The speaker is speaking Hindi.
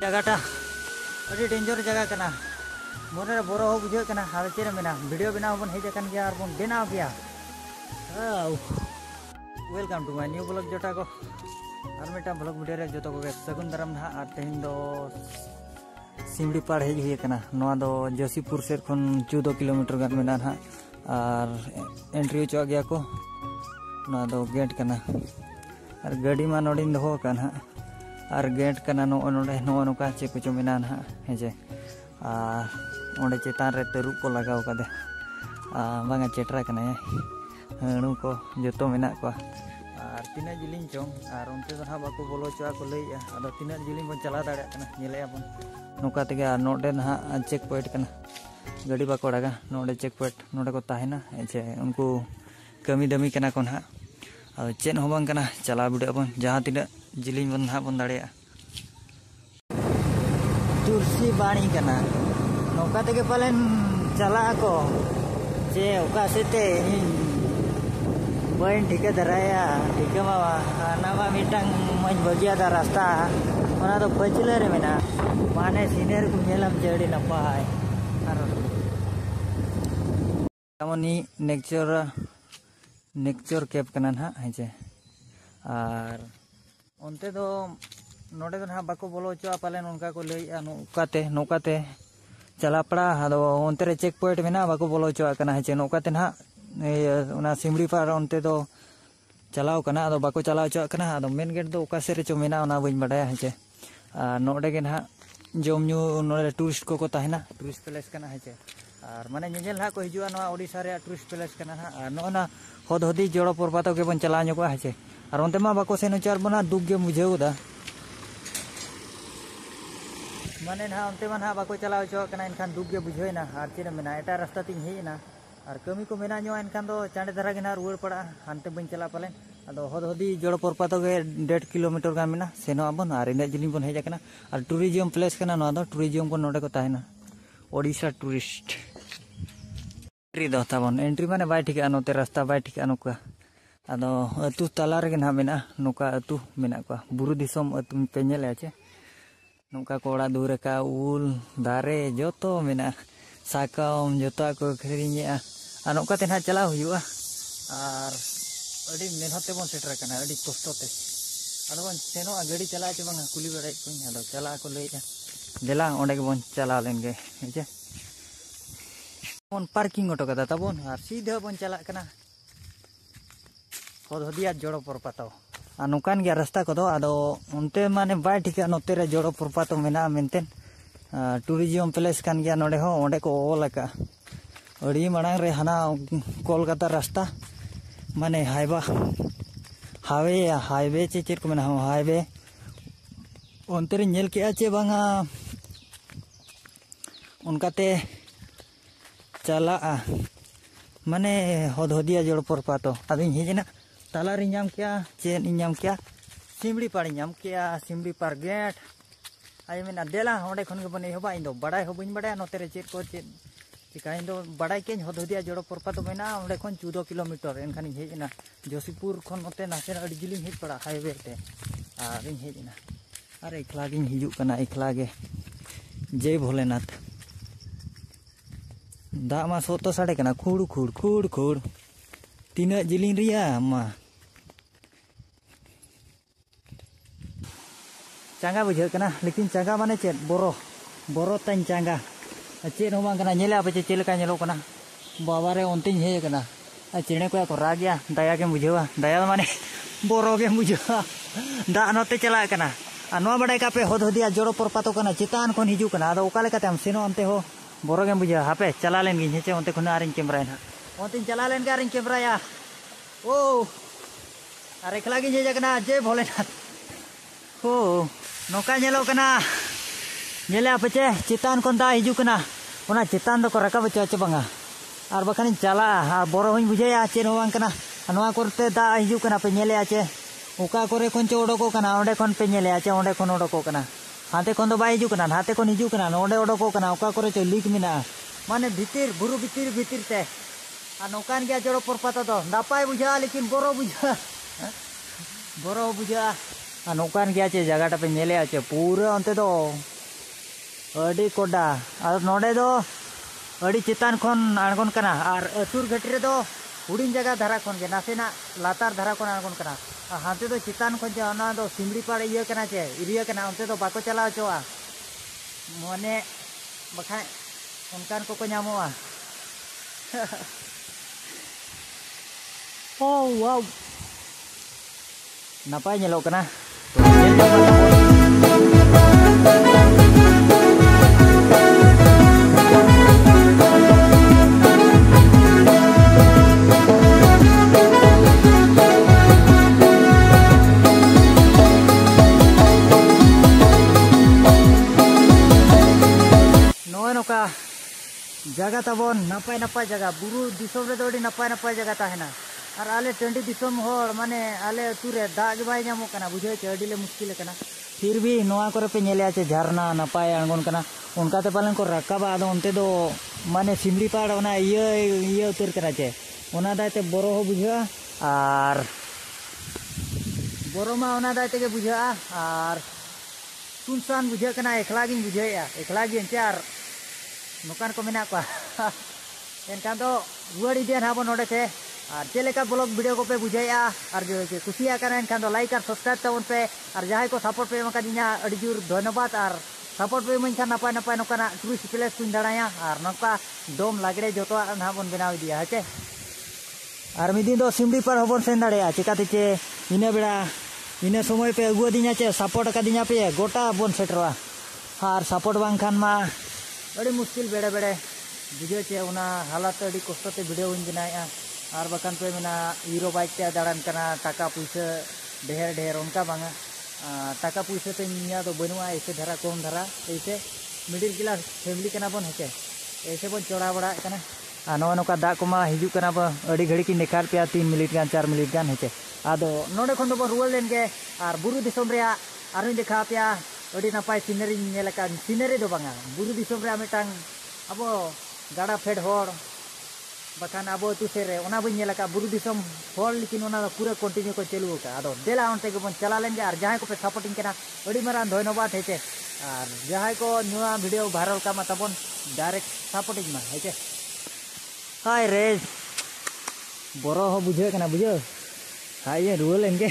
जगह अभी डेंजर जगह करना मोने बरो हो बुझे करना हाल चेरे मेना वीडियो बनाव बन हेज अकन गया और बन बनाव गया। Welcome to my new blog जोटा को और मिटा ब्लॉग वीडियो रे जोतो को सगुन दाराम ना और तेहिन दो सिमड़ी पाड़ हेज हुई करना नोआ दो जसीपुर सेर खन 14 किलोमीटर गान मेना ना और एंट्री चो गया को नोआ दो गेट करना और गाड़ी मा नोडिन दो करना और गेट करना नो नोडे नो नोका चे कुछ मेना ना हेजे और चेतान रे तरुप को लगाव कदे बांगा चेटरा कना हणु को जो मेना को और तीना जिलिंग चों और उनते तो बाको बोलो चोआ को लैया अदो तीना जिलिंग बन चला दाड़े कना नेले बन नोका तेगे नोडे ना चेक पॉइंट कना गाड़ी बाको डागा नोडे चेक पॉइंट नोडे को ताहेना जे उनको कमी दमी कना को ना और चेन हो बांग कना चला बिडे बन जहां तीना जिलिंग बन ना बन दाड़े तुलसी बाणी कना नौका तेगे पालन चला को जे ओका सेते बन ठीक दराया ठीक मावा नामा मिटांग मंज बगिया दा रास्ता ओना तो पचले रे मेना माने सीनियर को नेलम जेडी नपाय और तमनी नेचर कैप कना ना हेजे और उनते दो नोडे दो ना बाको बोलो चोआ पालन उनका को लैया नौकाते चला पड़ा अदो उनते रे चेक पॉइंट मेना बाको बोलो चोआ कना हेजे नौकाते ना उना सिमड़ी पार उनते दो चलाव कना अदो बाको चलाव चोआ कना अदो मेन गेट दो ओका सेरे चो मेना उना बइन बडाया हेजे नोडे गे ना जमन्यू नोडे टूरिस्ट को ताहेना टूरिस्ट प्लेस कना हेजे और माने नेजेल हा को हिजुआ नोआ ओडिसा रे टूरिस्ट प्लेस कना हा और नोना होदहोदी जोड़ो परपातो के बन चला नको हेजे और उनते मा बाको सेनो चार बना दुख गे मुझेउदा माने ना उनते मन हा बाको चलाव चो कना इनखान दुख गे बुझेना और चेन मेना एटा रास्ता तिन हेना और कमी को मेना नो इनखान दो चांडे धरा गे ना रुवर पड़ा हानते बन चला पाले अदो होदहोदी जोड़ परपातो गे 1.5 किलोमीटर गान मेना सेनो आबन और इने जिलिंग बन हेज कना और टूरिज्म प्लेस कना नो दो टूरिज्म को नोडे को ताहेना ओडिसा टूरिस्ट एंट्री दो ताबन एंट्री माने बाय ठीक नोते रास्ता बाय ठीक नोका अदो अतु तला रे ना मेना नोका अतु मेना को बुरु दिसम अतु पेनेल आचे नोका कोड़ा दूर का उल दारे जोतो मेना साकाम जोता को खरीनिया नोका ते ना चला हुआ और अड़ी मेहनत बन सेटर कना अड़ी कष्ट ते अदो बन सेनो गाड़ी चला चे बांगा कुली बड़े को अदो चला को लैया देला ओंडे के बन चला लेंगे हेजे बन पार्किंग ऑटो कदा तबन और सीधा बन चला कना होदहोदिया जोड़ो परपातो और नौकान गया रास्ता को दो अदो उनते माने बाय ठिका नोते रे जोड़ो परपातो मेना मेनतेन टूरिज्म प्लेस कान गया नोडे हो ओंडे को ओलका अड़ी मांग रे हाना कोलकाता रास्ता माने हाईवे चे को मेना हाईवे उनते रे नेल के चे बांगा उनकाते चला माने होदहोदिया जोड़ परपातो अदिन हेजना ताला रे नाम क्या चेन नाम क्या सिमड़ी पाड़ नाम क्या सिमड़ी पार गेट आई मेना देला ओंडे खन के बने होबा इन दो बड़ाई हो बइन बड़ाया नोते रे चेत को चेत चिका इन दो बड़ाई के होदहोदिया जोड़ परपातो मेना ओंडे खन 14 किलोमीटर एनखान हेजना जसीपुर खन नोते नासे अड़ी जिलिंग हेज पड़ा हाईवे ते आर इन हेजना अरे एकला गिन हिजु कना एकला गे जय भोलेनाथ दा मा सोतो साडे कना खुड़ खुड़ खुड़ खुड़ तीना जिलिंग रिया मा चांगा बुझे कना लेकिन चांगा माने चेत बोरो तन चांगा चेत होमा कना नेले आपे चेत लेका नेलो कना बाबा रे ओंतिन हे कना चेणे को राग गया दया के बुझेवा दया माने बोरो के बुझेवा दा नोते चला कना नो बड़े का पे होदहोदिया जोड़ो परपातो कना चितान खन हिजु कना अदो ओका लेका हम सेनो अंते हो बोरो के बुझे हापे चला लेन गिन हेचे ओंते खन आरिन कैमरा ना ओंतिन चला लेन के आरिन कैमरा या ओ अरे खला गिन हे जकना जय भोलेनाथ ओ नौका नेलो कना नेले आपचे चितान खन दा हिजु कना ओना चितान दो को रकाब चे बांगा और बखान चला बोरो हन बुझेया चेन हो बांग कना नोआ करते दा हिजु कना पे नेले आचे ओका करे खन चे ओडको कना ओंडे खन पे नेले आचे ओंडे खन ओडको कना हाथे खन दो बाय हिजु कना हाथे खन हिजु कना ओंडे ओडको कना ओका करे चे लीक मिना माने भीतर बुरु भीतर ते आ नौकान गया जोड़ो परपातो दो नापाय बुझा लेकिन बोरो बुझा नौकान गया चे जगह पे नेले आचे पूरा अंते दो अड़ी कोडा और नोडे दो अड़ी चितान खन आणगोन कना और अतुर घटी रे दो हुडिन जगह धारा खन के नासेना लातार धारा खन आणगोन कना हाते दो चितान खन जे ओना दो सिमड़ी पाड़ इया कना चे इरिया कना उनते दो बाको चलाव चोआ मने बखाय उनकान को ᱧᱟᱢᱚᱜᱼᱟ ओ वाव नापाय ñelok kana नोका जगह तबन नपाय नपाय जगह बुरु दिसोम रे दोडी नपाय नपाय जगह ताहेना और आले टंडी दिसोम होड़ माने आले तुरे दाग बाय ᱧᱟᱢᱚᱜ कना बुझे चे अडी ले मुश्किल कना फिर भी नोआ करे पे ñेले आचे झरना नपाय आंगोन कना उनकाते पालन को राकाबा आदो उनते दो माने सिमली पाड़ ओना इये उतर कना चे ओना दायते बोरो हो बुझा और बोरो मा ओना दायते के बुझा और सुनसान बुझे कना एकला गिन बुझेया एकला गिन चार नुकान को मेना को एनकान तो रुआड़ी देन हाबो नोडे थे और चेलेका ब्लॉग वीडियो को पे बुझाया और जो कुसिया करें एनकान तो लाइक और सब्सक्राइब तबन पे और जहां को सपोर्ट पे मका दिना अड़ी जोर धन्यवाद और सपोर्ट पे मन नपाय नपाय नोकाना टूरिस्ट प्लेस कुन दाड़ाया और नोका डोम लागड़े जतो हाबन बनाव दिया हेचे और मिदिन दो सिमड़ी पर हबन सेन दाड़ेया चिकाते चे इने बेड़ा इने समय पे अगुआ दिना चे सपोर्ट का दिना पे गोटा बन सेटरवा और सपोर्ट बांग खान मा अड़ी मुश्किल बेड़े बेड़े बुझे चे उना हालात अड़ी कष्टते वीडियो उन बनाया और बखान पे मेना हीरो बाइक ते दाड़ान कना टाका पैसा ढेर ढेर उनका बांगा टाका पैसा ते निया तो बनुआ ऐसे धारा कम धारा ऐसे मिडिल क्लास फैमिली कना बन हेचे ऐसे बन चढ़ा बड़ा कना नवा नोका दा कोमा हिजू कना बा अड़ी घड़ी की निखार पे 3 मिनट गान 4 मिनट गान हेचे आदो नोडे खन दो बन रुवल लेन के और बुरु दिसोम रे आरुन देखा पे अड़ी नपाय सीनरी नेलका सीनरी दो बांगा बुरु दिसोम रे मिटांग अबो गाड़ा फेड होड़ बखान अब तुसेरे ओना बन नेलका बुरु दिसोम होड़ लेकिन ओना पूरा कंटिन्यू को चलू का आदो देला ओनते के बन चला लेंगे और जहां को पे सपोर्टिंग केना अड़ी मारान धन्यवाद हेचे और जहां को न्यूआ वीडियो वायरल का मतबन डायरेक्ट सपोर्टिंग मा हेचे हाय रे बोरो हो बुझे कना बुझे हाय ये रुल लेंगे